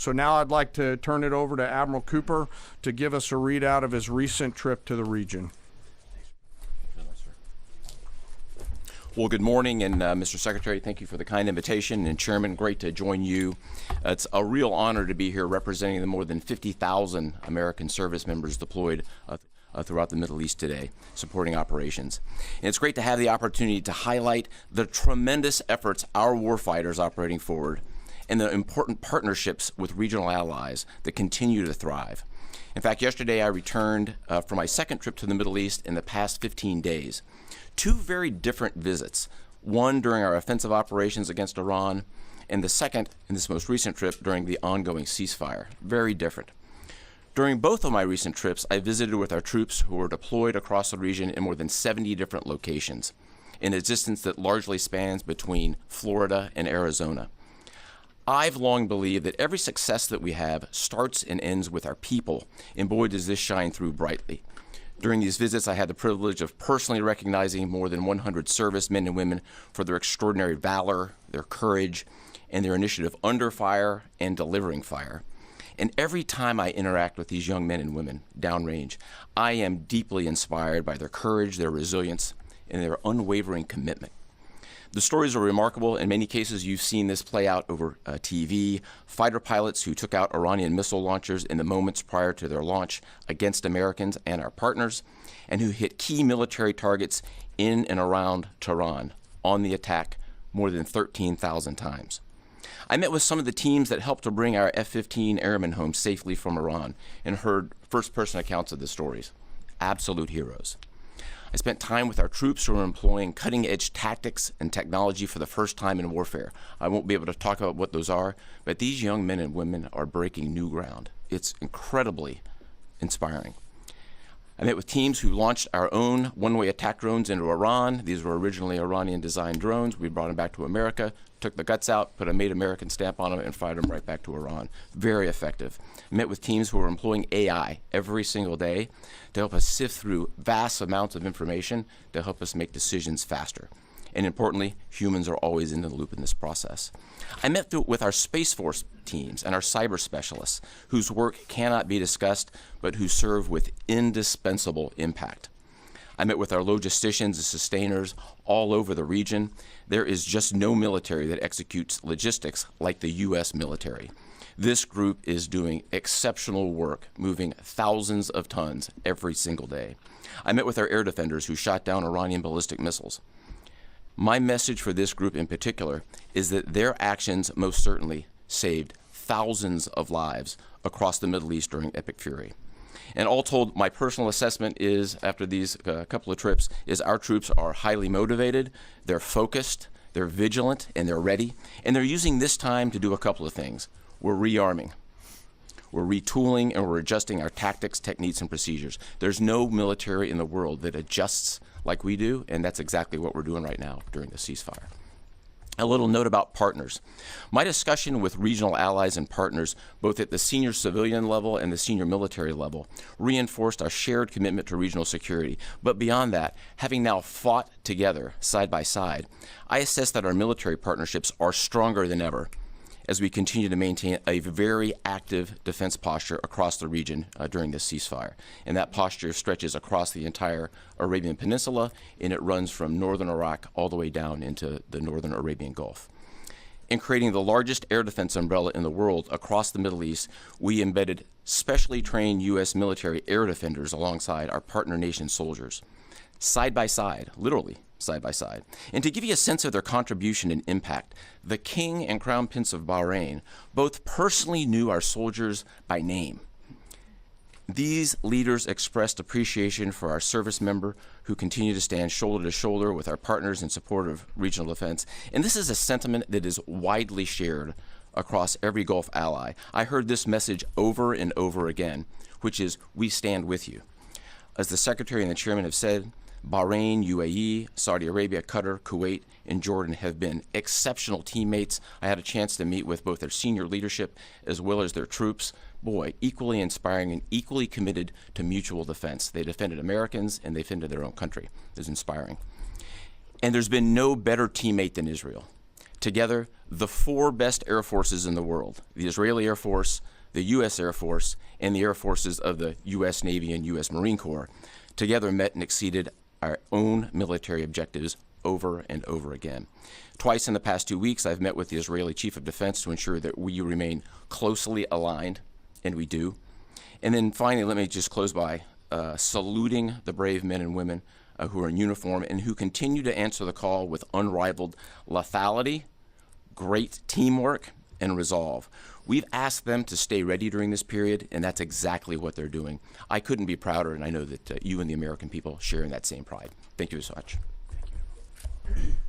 So now I'd like to turn it over to Admiral Cooper to give us a readout of his recent trip to the region. Well, good morning, and Mr. Secretary, thank you for the kind invitation, and Chairman, great to join you. It's a real honor to be here representing the more than 50,000 American service members deployed throughout the Middle East today, supporting operations. And it's great to have the opportunity to highlight the tremendous efforts our warfighters operating forward and the important partnerships with regional allies that continue to thrive. In fact, yesterday I returned from my second trip to the Middle East in the past 15 days. Two very different visits, one during our offensive operations against Iran, and the second in this most recent trip during the ongoing ceasefire. Very different. During both of my recent trips, I visited with our troops who were deployed across the region in more than 70 different locations, in a distance that largely spans between Florida and Arizona. I've long believed that every success that we have starts and ends with our people, and boy, does this shine through brightly. During these visits, I had the privilege of personally recognizing more than 100 servicemen and women for their extraordinary valor, their courage, and their initiative under fire and delivering fire. And every time I interact with these young men and women downrange, I am deeply inspired by their courage, their resilience, and their unwavering commitment. The stories are remarkable. In many cases, you've seen this play out over TV. Fighter pilots who took out Iranian missile launchers in the moments prior to their launch against Americans and our partners, and who hit key military targets in and around Tehran on the attack more than 13,000 times. I met with some of the teams that helped to bring our F-15 airmen home safely from Iran and heard first-person accounts of the stories. Absolute heroes. I spent time with our troops who are employing cutting-edge tactics and technology for the first time in warfare. I won't be able to talk about what those are, but these young men and women are breaking new ground. It's incredibly inspiring. I met with teams who launched our own one-way attack drones into Iran. These were originally Iranian-designed drones. We brought them back to America, took the guts out, put a Made American stamp on them, and fired them right back to Iran. Very effective. I met with teams who are employing AI every single day to help us sift through vast amounts of information to help us make decisions faster. And importantly, humans are always in the loop in this process. I met with our Space Force teams and our cyber specialists, whose work cannot be discussed, but who serve with indispensable impact. I met with our logisticians and sustainers all over the region. There is just no military that executes logistics like the U.S. military. This group is doing exceptional work, moving thousands of tons every single day. I met with our air defenders who shot down Iranian ballistic missiles. My message for this group in particular is that their actions most certainly saved thousands of lives across the Middle East during Epic Fury. And all told, my personal assessment is, after these couple of trips, is our troops are highly motivated, they're focused, they're vigilant, and they're ready. And they're using this time to do a couple of things. We're rearming, we're retooling, and we're adjusting our tactics, techniques, and procedures. There's no military in the world that adjusts like we do, and that's exactly what we're doing right now during the ceasefire. A little note about partners. My discussion with regional allies and partners, both at the senior civilian level and the senior military level, reinforced our shared commitment to regional security. But beyond that, having now fought together side by side, I assess that our military partnerships are stronger than ever as we continue to maintain a very active defense posture across the region during this ceasefire. And that posture stretches across the entire Arabian Peninsula, and it runs from northern Iraq all the way down into the northern Arabian Gulf. In creating the largest air defense umbrella in the world across the Middle East, we embedded specially trained U.S. military air defenders alongside our partner nation soldiers, side by side, literally side by side. And to give you a sense of their contribution and impact, the King and Crown Prince of Bahrain both personally knew our soldiers by name. These leaders expressed appreciation for our service member who continue to stand shoulder to shoulder with our partners in support of regional defense. And this is a sentiment that is widely shared across every Gulf ally. I heard this message over and over again, which is, we stand with you. As the Secretary and the Chairman have said, Bahrain, UAE, Saudi Arabia, Qatar, Kuwait, and Jordan have been exceptional teammates. I had a chance to meet with both their senior leadership as well as their troops. Boy, equally inspiring and equally committed to mutual defense. They defended Americans and they defended their own country. It was inspiring. And there's been no better teammate than Israel. Together, the four best air forces in the world, the Israeli Air Force, the U.S. Air Force, and the air forces of the U.S. Navy and U.S. Marine Corps, together met and exceeded our own military objectives over and over again. Twice in the past 2 weeks, I've met with the Israeli Chief of Defense to ensure that we remain closely aligned, and we do. And then finally, let me just close by saluting the brave men and women who are in uniform and who continue to answer the call with unrivaled lethality, great teamwork, and resolve. We've asked them to stay ready during this period, and that's exactly what they're doing. I couldn't be prouder, and I know that you and the American people share in that same pride. Thank you so much.